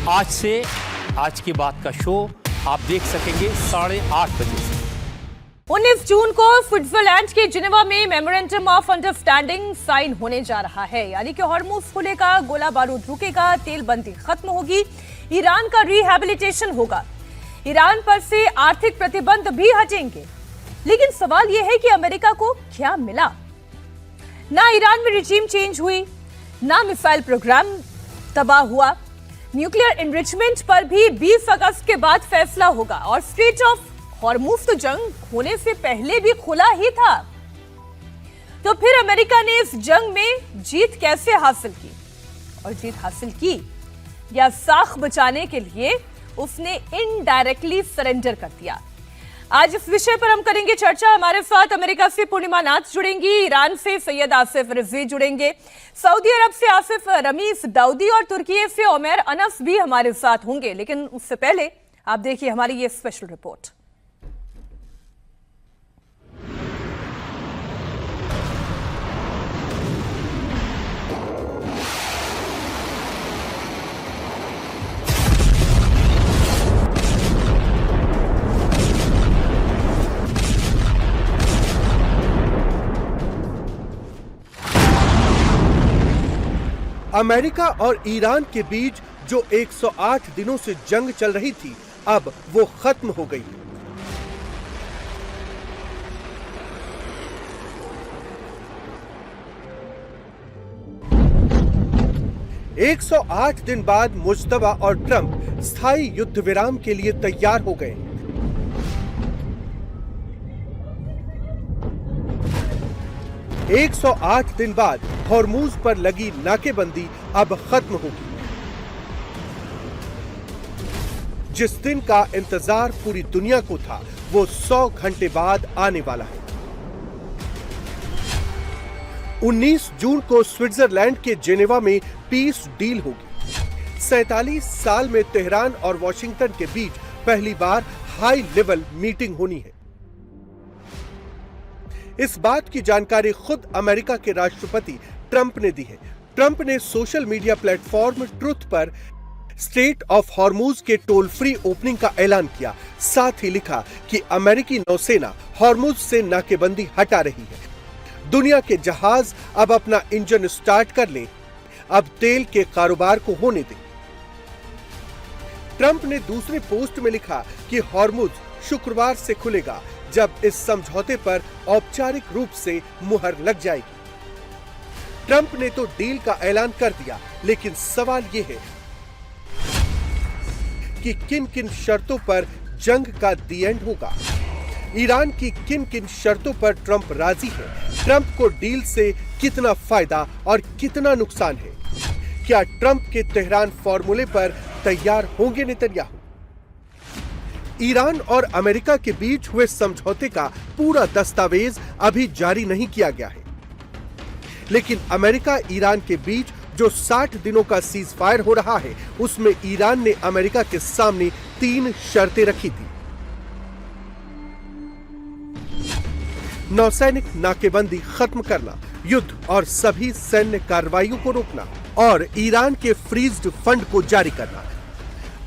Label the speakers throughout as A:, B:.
A: आज से आज की बात का शो आप देख सकेंगे 8:30 बजे से।
B: 19 जून को स्विट्जरलैंड के जिनेवा में मेमोरेंडम ऑफ अंडरस्टैंडिंग साइन होने जा रहा है, यानी कि हॉर्मुज़ खुलेगा, गोला बारूद रुकेगा, तेल बंदी खत्म होगी, ईरान का रिहैबिलिटेशन होगा, ईरान पर से आर्थिक प्रतिबंध भी हटेंगे। लेकिन सवाल यह है कि अमेरिका को क्या मिला? ना ईरान में रिजीम चेंज हुई, ना मिसाइल प्रोग्राम तबाह हुआ, न्यूक्लियर एनरिचमेंट पर भी 20 अगस्त के बाद फैसला होगा और स्ट्रेट ऑफ हॉर्मुज़ तो जंग होने से पहले भी खुला ही था। तो फिर अमेरिका ने इस जंग में जीत कैसे हासिल की? और जीत हासिल की या साख बचाने के लिए उसने इनडायरेक्टली सरेंडर कर दिया? आज इस विषय पर हम करेंगे चर्चा। हमारे साथ अमेरिका से पूर्णिमा नाथ जुड़ेंगी, ईरान से सैयद आसिफ रिजवी जुड़ेंगे, सऊदी अरब से आसिफ रमीस दाऊदी और तुर्की से उमैर अनस भी हमारे साथ होंगे। लेकिन उससे पहले आप देखिए हमारी ये स्पेशल रिपोर्ट।
C: अमेरिका और ईरान के बीच जो 108 दिनों से जंग चल रही थी, अब वो खत्म हो गई। एक 108 दिन बाद मुश्तबा और ट्रंप स्थायी युद्ध विराम के लिए तैयार हो गए। एक 108 दिन बाद हॉर्मुज़ पर लगी नाकेबंदी अब खत्म होगी। जिस दिन का इंतजार पूरी दुनिया को था, वो 100 घंटे बाद आने वाला है। 19 जून को स्विट्जरलैंड के जेनेवा में पीस डील होगी। 47 साल में तेहरान और वॉशिंगटन के बीच पहली बार हाई लेवल मीटिंग होनी है। इस बात की जानकारी खुद अमेरिका के राष्ट्रपति ट्रंप ने दी है। ट्रंप ने सोशल मीडिया प्लेटफॉर्म ट्रुथ पर स्ट्रेट ऑफ हॉर्मुज़ के टोल फ्री ओपनिंग का ऐलान किया। साथ ही लिखा कि अमेरिकी नौसेना हॉर्मुज़ से नाकेबंदी हटा रही है। दुनिया के जहाज अब अपना इंजन स्टार्ट कर लें, अब तेल के कारोबार को होने दें। ट्रंप ने दूसरे पोस्ट में लिखा कि हॉर्मुज़ शुक्रवार से खुलेगा, जब इस समझौते पर औपचारिक रूप से मुहर लग जाएगी। ट्रंप ने तो डील का ऐलान कर दिया, लेकिन सवाल यह है कि किन किन शर्तों पर जंग का दी एंड होगा। ईरान की किन किन शर्तों पर ट्रंप राजी है? ट्रंप को डील से कितना फायदा और कितना नुकसान है? क्या ट्रंप के तेहरान फॉर्मूले पर तैयार होंगे नेतन्याहू? ईरान और अमेरिका के बीच हुए समझौते का पूरा दस्तावेज अभी जारी नहीं किया गया है, लेकिन अमेरिका ईरान के बीच जो 60 दिनों का सीज फायर हो रहा है, उसमें ईरान ने अमेरिका के सामने 3 शर्तें रखी थी। नौसैनिक नाकेबंदी खत्म करना, युद्ध और सभी सैन्य कार्रवाइयों को रोकना और ईरान के फ्रीज्ड फंड को जारी करना।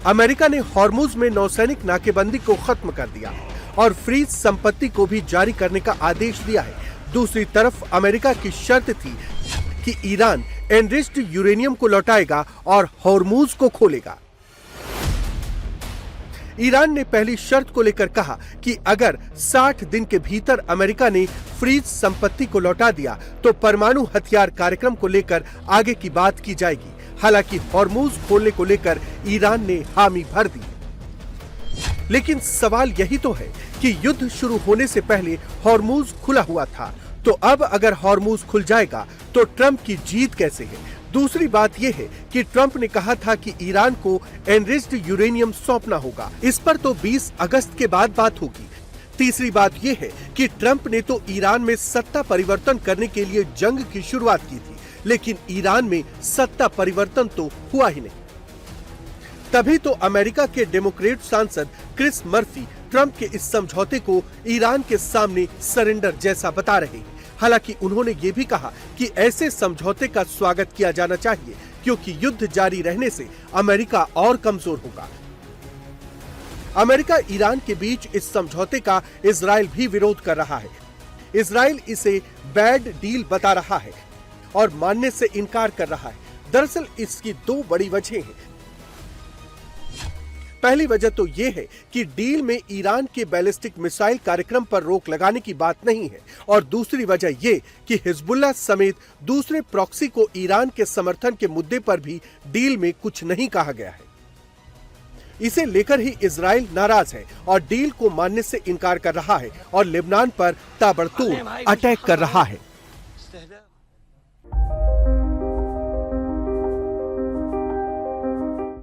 C: अमेरिका ने हॉर्मुज़ में नौसैनिक नाकेबंदी को खत्म कर दिया और फ्रीज संपत्ति को भी जारी करने का आदेश दिया है। दूसरी तरफ अमेरिका की शर्त थी कि ईरान एनरिच्ड यूरेनियम को लौटाएगा और हॉर्मुज़ को खोलेगा। ईरान ने पहली शर्त को लेकर कहा कि अगर 60 दिन के भीतर अमेरिका ने फ्रीज संपत्ति को लौटा दिया तो परमाणु हथियार कार्यक्रम को लेकर आगे की बात की जाएगी। हालांकि हॉर्मुज़ खोलने को लेकर ईरान ने हामी भर दी। लेकिन सवाल यही तो है कि युद्ध शुरू होने से पहले हॉर्मुज़ खुला हुआ था, तो अब अगर हॉर्मुज़ खुल जाएगा तो ट्रंप की जीत कैसे है? दूसरी बात यह है कि ट्रंप ने कहा था कि ईरान को एनरिच्ड यूरेनियम सौंपना होगा। इस पर तो 20 अगस्त के बाद बात होगी। तीसरी बात यह है कि ट्रंप ने तो ईरान में सत्ता परिवर्तन करने के लिए जंग की शुरुआत की थी, लेकिन ईरान में सत्ता परिवर्तन तो हुआ ही नहीं। तभी तो अमेरिका के डेमोक्रेट सांसद क्रिस मर्फी ट्रंप के इस समझौते को ईरान के सामने सरेंडर जैसा बता रहे हैं। हालांकि उन्होंने ये भी कहा कि ऐसे समझौते का स्वागत किया जाना चाहिए क्योंकि युद्ध जारी रहने से अमेरिका और कमजोर होगा। अमेरिका ईरान के बीच इस समझौते का इजराइल भी विरोध कर रहा है। इजराइल इसे बैड डील बता रहा है और मानने से इनकार कर रहा है। दरअसल इसकी दो बड़ी वजहें हैं। पहली वजह तो यह है कि डील में ईरान के बैलिस्टिक मिसाइल कार्यक्रम पर रोक लगाने की बात नहीं है, और दूसरी वजह यह कि हिजबुल्लाह समेत दूसरे प्रॉक्सी को ईरान के समर्थन के मुद्दे पर भी डील में कुछ नहीं कहा गया है। इसे लेकर ही इजराइल नाराज है और डील को मानने से इनकार कर रहा है और लेबनान पर ताबड़तोड़ अटैक कर रहा है।